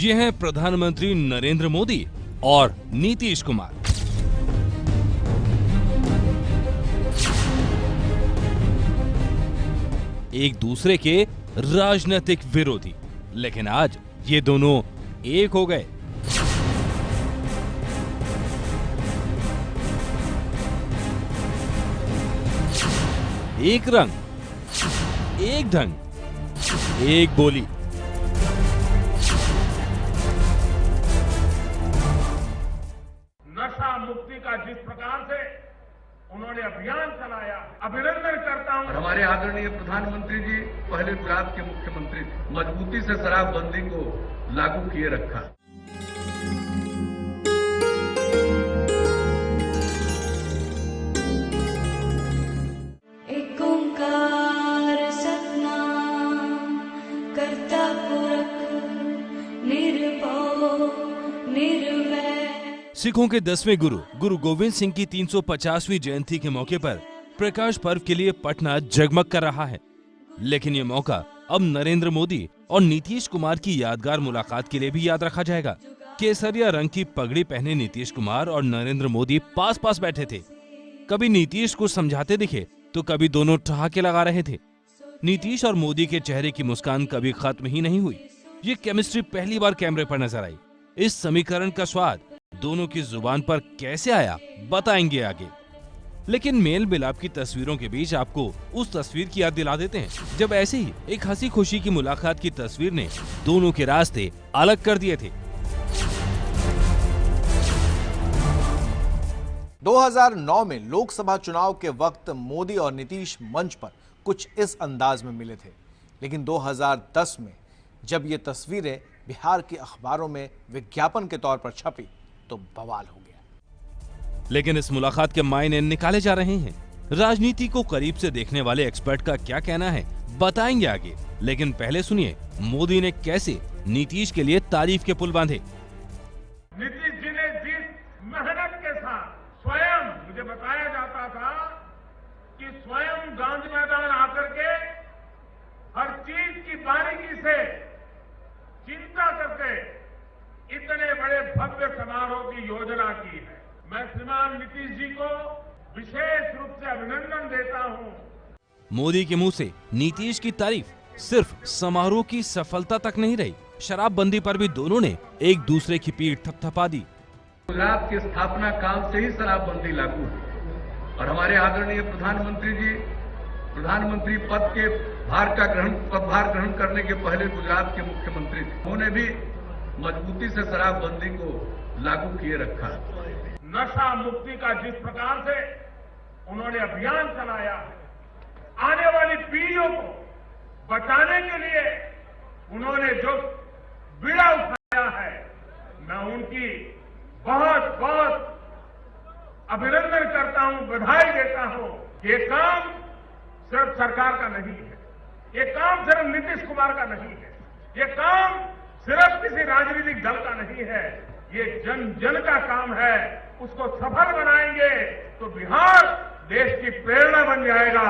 ये हैं प्रधानमंत्री नरेंद्र मोदी और नीतीश कुमार। एक दूसरे के राजनीतिक विरोधी, लेकिन आज ये दोनों एक हो गए। एक रंग, एक ढंग, एक बोली। नशा मुक्ति का जिस प्रकार से उन्होंने अभियान चलाया, अभिनंदन करता हूं। हमारे आदरणीय प्रधानमंत्री जी पहले गुजरात के मुख्यमंत्री थे, मजबूती से शराबबंदी को लागू किए रखा। एक ओंकार सतनाम करता पुरख निर्भव निर्वैर। सिखों के 10वें गुरु गुरु गोविंद सिंह की 350वीं जयंती के मौके पर प्रकाश पर्व के लिए पटना जगमग कर रहा है। लेकिन ये मौका अब नरेंद्र मोदी और नीतीश कुमार की यादगार मुलाकात के लिए भी याद रखा जाएगा। केसरिया रंग की पगड़ी पहने नीतीश कुमार और नरेंद्र मोदी पास पास बैठे थे। कभी नीतीश कुछ समझाते दिखे तो कभी दोनों ठहाके लगा रहे थे। नीतीश और मोदी के चेहरे की मुस्कान कभी खत्म ही नहीं हुई। ये केमिस्ट्री पहली बार कैमरे पर नजर आई। इस समीकरण का स्वाद दोनों की जुबान पर कैसे आया, बताएंगे आगे। लेकिन मेल मिलाप की तस्वीरों के बीच आपको उस तस्वीर की याद दिला देते हैं जब ऐसे ही एक हंसी खुशी की मुलाकात की तस्वीर ने दोनों के रास्ते अलग कर दिए थे। 2009 में लोकसभा चुनाव के वक्त मोदी और नीतीश मंच पर कुछ इस अंदाज में मिले थे। लेकिन 2010 में जब ये तस्वीरें बिहार के अखबारों में विज्ञापन के तौर पर छपी तो बवाल हो गया। लेकिन इस मुलाकात के मायने निकाले जा रहे हैं। राजनीति को करीब से देखने वाले एक्सपर्ट का क्या कहना है, बताएंगे आगे। लेकिन पहले सुनिए मोदी ने कैसे नीतीश के लिए तारीफ के पुल बांधे। नीतीश जी ने जिस मेहनत के साथ स्वयं, मुझे बताया जाता था कि स्वयं गांधी मैदान आकर के हर चीज की बारीकी से चिंता करके इतने बड़े भव्य समारोह की योजना की है। मैं श्रीमान नीतीश जी को विशेष रूप से अभिनंदन देता हूं। मोदी के मुंह से नीतीश की तारीफ सिर्फ समारोह की सफलता तक नहीं रही, शराबबंदी पर भी दोनों ने एक दूसरे की पीठ थपथपा दी। गुजरात की स्थापना काल से ही शराबबंदी लागू है और हमारे आदरणीय प्रधानमंत्री जी प्रधानमंत्री पद के पदभार ग्रहण करने के पहले गुजरात के मुख्यमंत्री थे। उन्होंने भी मजबूती से शराबबंदी को लागू किए रखा। नशा मुक्ति का जिस प्रकार से उन्होंने अभियान चलाया, आने वाली पीढ़ियों को बचाने के लिए उन्होंने जो बीड़ा उठाया है, मैं उनकी बहुत बहुत अभिनंदन करता हूं, बधाई देता हूं। ये काम सिर्फ सरकार का नहीं है, ये काम सिर्फ नीतीश कुमार का नहीं है, ये काम सिर्फ किसी राजनीतिक दल का नहीं है, ये जन जन का काम है। उसको सफल बनाएंगे तो बिहार देश की प्रेरणा बन जाएगा।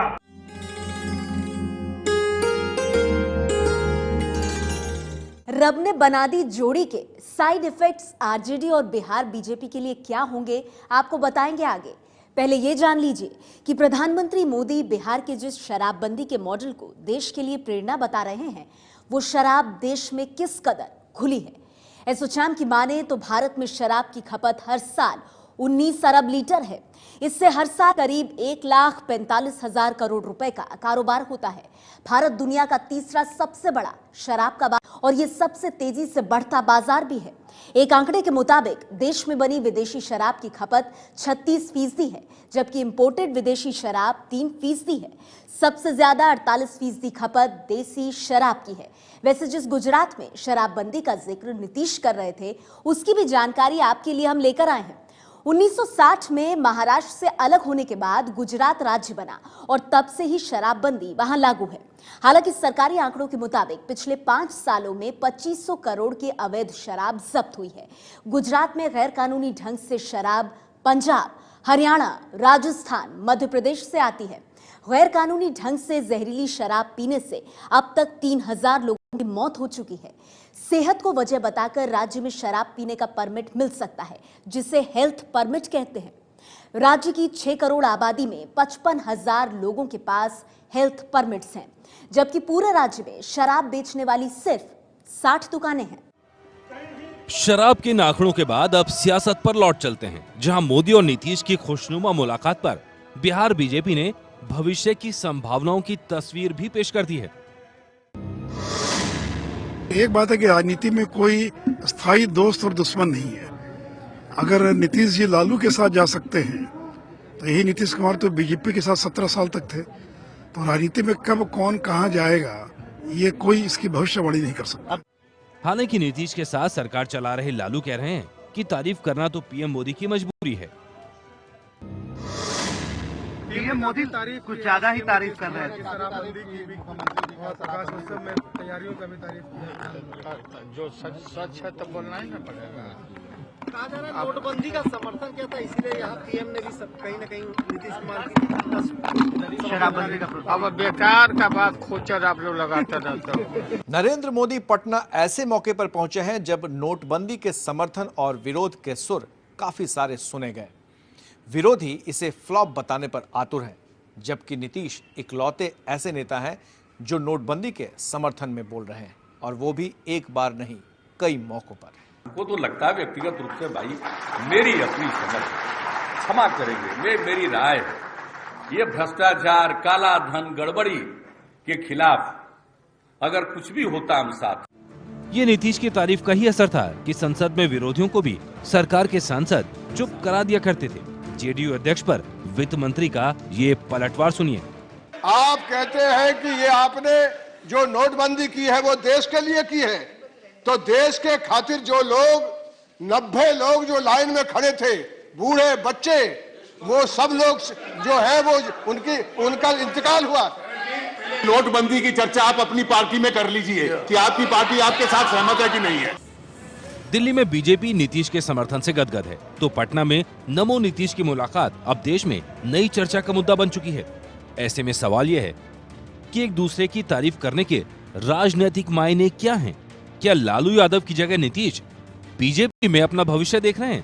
रब ने बना दी जोड़ी के साइड इफेक्ट्स आरजेडी और बिहार बीजेपी के लिए क्या होंगे, आपको बताएंगे आगे। पहले ये जान लीजिए कि प्रधानमंत्री मोदी बिहार के जिस शराबबंदी के मॉडल को देश के लिए प्रेरणा बता रहे हैं, वो शराब देश में किस कदर खुली है। एसोचैम की माने तो भारत में शराब की खपत हर साल 19 अरब लीटर है। इससे हर साल करीब 1,45,000 करोड़ रुपए का कारोबार होता है। भारत दुनिया का तीसरा सबसे बड़ा शराब का बाजार और ये सबसे तेजी से बढ़ता बाजार भी है। एक आंकड़े के मुताबिक देश में बनी विदेशी शराब की खपत 36% है, जबकि इंपोर्टेड विदेशी शराब 3% है। सबसे ज्यादा 48% खपत देसी शराब की है। वैसे जिस गुजरात में शराबबंदी का जिक्र नीतीश कर रहे थे, उसकी भी जानकारी आपके लिए हम लेकर आए हैं। 1960 में महाराष्ट्र से अलग होने के बाद गुजरात राज्य बना और तब से ही शराबबंदी वहां लागू है। हालांकि सरकारी आंकड़ों के मुताबिक पिछले 5 सालों में 2500 करोड़ की अवैध शराब जब्त हुई है। गुजरात में गैर कानूनी ढंग से शराब पंजाब, हरियाणा, राजस्थान, मध्य प्रदेश से आती है। गैर कानूनी ढंग से जहरीली शराब पीने से अब तक 3000 लोगों की मौत हो चुकी है। सेहत को वजह बताकर राज्य में शराब पीने का परमिट मिल सकता है, जिसे हेल्थ परमिट कहते हैं। राज्य की 6 करोड़ आबादी में 55,000 लोगों के पास हेल्थ परमिट्स हैं, जबकि पूरे राज्य में शराब बेचने वाली सिर्फ 60 दुकानें हैं। शराब के आंकड़ों के बाद अब सियासत पर लौट चलते हैं, जहां मोदी और नीतीश की खुशनुमा मुलाकात पर बिहार बीजेपी ने भविष्य की संभावनाओं की तस्वीर भी पेश कर दी है। एक बात है कि राजनीति में कोई स्थायी दोस्त और दुश्मन नहीं है। अगर नीतीश जी लालू के साथ जा सकते हैं तो यही नीतीश कुमार तो बीजेपी के साथ 17 साल तक थे, तो राजनीति में कब कौन कहां जाएगा ये कोई इसकी भविष्यवाणी नहीं कर सकता। हालांकि नीतीश के साथ सरकार चला रहे लालू कह रहे हैं कि तारीफ करना तो पीएम मोदी की मजबूरी है। पीएम मोदी कुछ ज्यादा ही तारीफ कर रहे थे। शराबबंदी की भी प्रकाश उत्सव में तैयारियों का भी तारीफ किया। जो सच है तो बोलना ही ना पड़ेगा। कहा जा रहा है नोटबंदी का समर्थन किया था, इसीलिए यहाँ पीएम ने भी कहीं न कहीं नीतीश कुमार की शराबबंदी का अब बेकार का बात खोचर आप लोग लगाते रहते हो। नरेंद्र मोदी पटना ऐसे मौके पर पहुंचे हैं जब नोटबंदी के समर्थन और विरोध के सुर काफी सारे सुने गए। विरोधी इसे फ्लॉप बताने पर आतुर हैं, जबकि नीतीश इकलौते ऐसे नेता हैं जो नोटबंदी के समर्थन में बोल रहे हैं, और वो भी एक बार नहीं कई मौकों पर। हमको तो लगता है व्यक्तिगत रूप से भाई, मेरी अपनी समझ, क्षमा करेंगे, मेरी राय है, ये भ्रष्टाचार, काला धन, गड़बड़ी के खिलाफ अगर कुछ भी होता हम साथ। ये नीतीश की तारीफ का ही असर था कि संसद में विरोधियों को भी सरकार के सांसद चुप करा दिया करते थे। जेडीयू अध्यक्ष पर वित्त मंत्री का ये पलटवार सुनिए। आप कहते हैं कि ये आपने जो नोटबंदी की है वो देश के लिए की है, तो देश के खातिर जो लोग 90 लोग जो लाइन में खड़े थे, बूढ़े बच्चे, वो सब लोग जो है वो उनका इंतकाल हुआ। नोटबंदी की चर्चा आप अपनी पार्टी में कर लीजिए कि आपकी पार्टी आपके साथ सहमत है कि नहीं है। दिल्ली में बीजेपी नीतीश के समर्थन से गदगद है, तो पटना में नमो नीतीश की मुलाकात अब देश में नई चर्चा का मुद्दा बन चुकी है। ऐसे में सवाल यह है कि एक दूसरे की तारीफ करने के राजनीतिक मायने क्या हैं? क्या लालू यादव की जगह नीतीश बीजेपी में अपना भविष्य देख रहे हैं?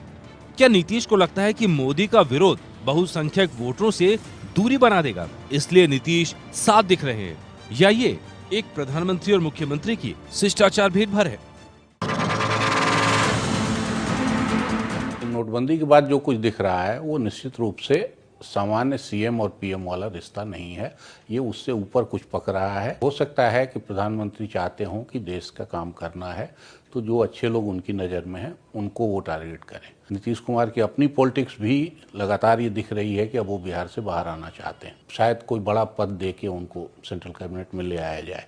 क्या नीतीश को लगता है कि मोदी का विरोध बहुसंख्यक वोटरों से दूरी बना देगा, इसलिए नीतीश साथ दिख रहे हैं, या ये एक प्रधानमंत्री और मुख्यमंत्री की शिष्टाचार भेंट भर है? नोटबंदी के बाद जो कुछ दिख रहा है वो निश्चित रूप से सामान्य सीएम और पीएम वाला रिश्ता नहीं है, ये उससे ऊपर कुछ पक रहा है। हो सकता है कि प्रधानमंत्री चाहते हों कि देश का काम करना है, तो जो अच्छे लोग उनकी नज़र में हैं उनको वो टारगेट करें। नीतीश कुमार की अपनी पॉलिटिक्स भी लगातार ये दिख रही है कि अब वो बिहार से बाहर आना चाहते हैं। शायद कोई बड़ा पद दे के उनको सेंट्रल कैबिनेट में ले आया जाए,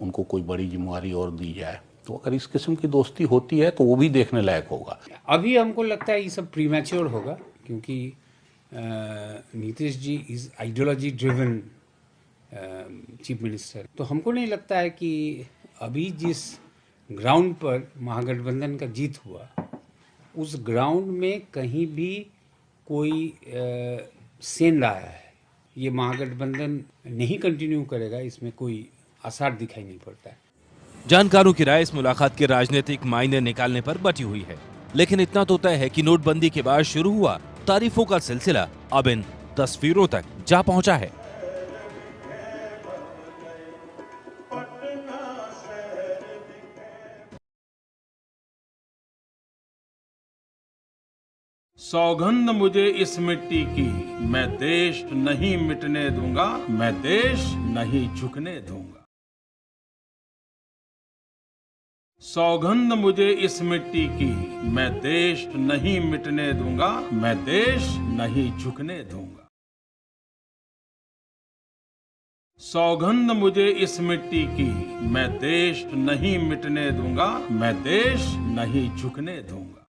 उनको कोई बड़ी जिम्मेवारी और दी जाए, तो अगर इस किस्म की दोस्ती होती है तो वो भी देखने लायक होगा। अभी हमको लगता है ये सब प्रीमैच्योर होगा, क्योंकि Nitish ji is ideology driven chief minister. तो हमको नहीं लगता है कि अभी जिस ग्राउंड पर महागठबंधन का जीत हुआ, उस ग्राउंड में कहीं भी कोई सेंध आया है। ये महागठबंधन नहीं कंटिन्यू करेगा, इसमें कोई आसार दिखाई नहीं पड़ता है। जानकारों की राय इस मुलाकात के राजनीतिक मायने निकालने पर बटी हुई है, लेकिन इतना तो तय है कि नोटबंदी के बाद शुरू हुआ तारीफों का सिलसिला अब इन तस्वीरों तक जा पहुंचा है। सौगंध मुझे इस मिट्टी की, मैं देश नहीं मिटने दूंगा, मैं देश नहीं झुकने दूंगा। सौगंध मुझे इस मिट्टी की, मैं देश नहीं मिटने दूंगा, मैं देश नहीं झुकने दूंगा। सौगंध मुझे इस मिट्टी की, मैं देश नहीं मिटने दूंगा, मैं देश नहीं झुकने दूंगा।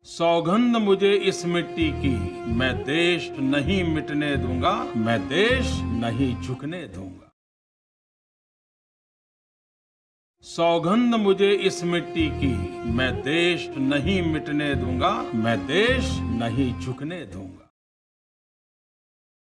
सौगंध मुझे इस मिट्टी की, मैं देश नहीं मिटने दूंगा, मैं देश नहीं झुकने दूंगा। सौगंध मुझे इस मिट्टी की, मैं देश नहीं मिटने दूंगा, मैं देश नहीं झुकने दूंगा।